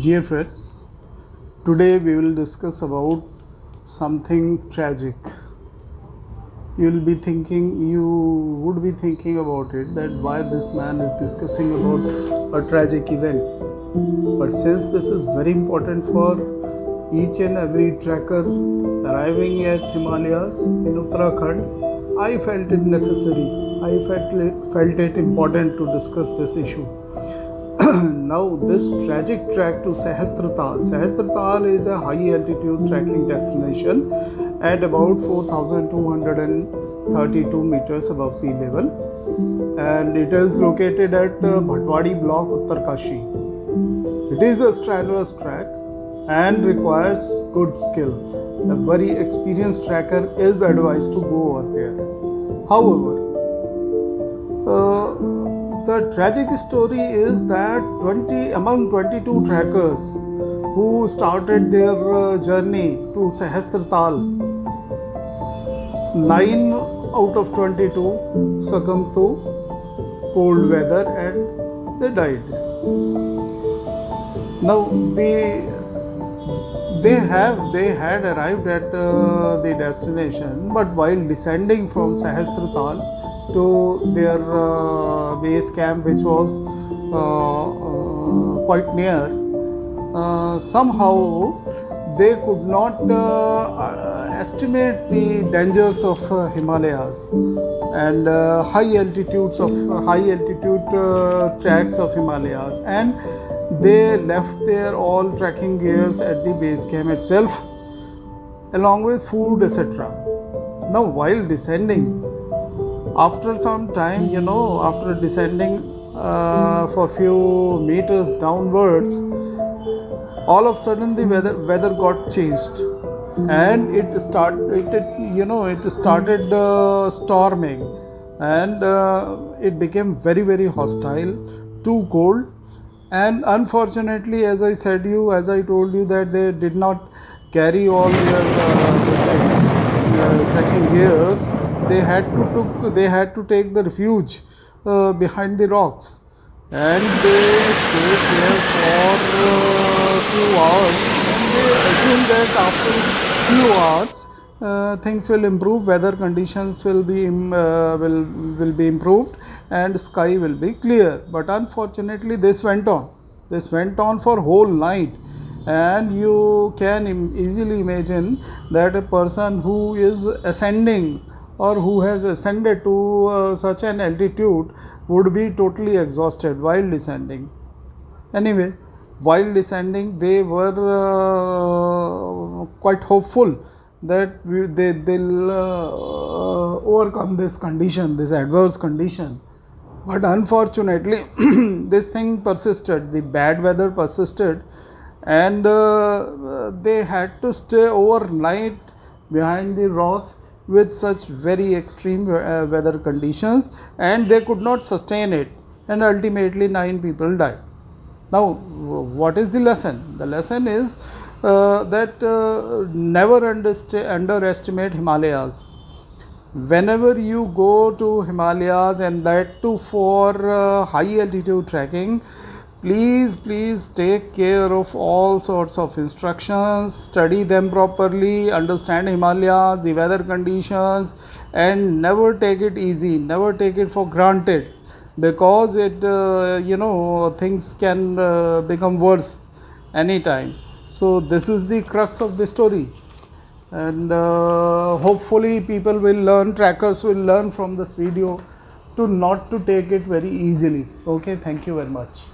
Dear friends, today we will discuss about something tragic. You would be thinking about it, that why this man is discussing about a tragic event. But since this is very important for each and every trekker arriving at Himalayas in Uttarakhand, I felt it necessary. I felt it important to discuss this issue. Now, this tragic trek to Sahastra Tal. Sahastra Tal is a high altitude trekking destination at about 4,232 meters above sea level, and it is located at Bhatwadi block, Uttarkashi. It is a strenuous trek and requires good skill. A very experienced trekker is advised to go over there. However, the tragic story is that among 22 trekkers who started their journey to Sahastra Tal, 9 out of 22 succumbed to cold weather and they died. Now they had arrived at the destination, but while descending from Sahastra Tal to their base camp, which was quite near, somehow they could not estimate the dangers of Himalayas and high altitude tracks of Himalayas, and they left their all trekking gears at the base camp itself along with food, etc. Now while descending, after some time, after descending for few meters downwards, all of a sudden the weather got changed and it started storming, and it became very, very hostile, too cold. And unfortunately, as I told you that they did not carry all their trekking gears. They had to take the refuge behind the rocks, and they stayed there for a few hours. And they assumed that after few hours things will improve, weather conditions will be improved, and sky will be clear. But unfortunately, this went on for whole night. And you can easily imagine that a person who is ascending or who has ascended to such an altitude would be totally exhausted while descending. Anyway, while descending, they were quite hopeful that they'll overcome this adverse condition. But unfortunately, this thing persisted, the bad weather persisted, and they had to stay overnight behind the rocks with such very extreme weather conditions, and they could not sustain it, and ultimately 9 people died. Now, what is the lesson? The lesson is that never underestimate Himalayas. Whenever you go to Himalayas, and that too for high altitude trekking, please take care of all sorts of instructions, study them properly, understand Himalayas, the weather conditions, and never take it easy, never take it for granted, because things can become worse anytime. So this is the crux of the story, and hopefully trekkers will learn from this video to not to take it very easily. Okay, thank you very much.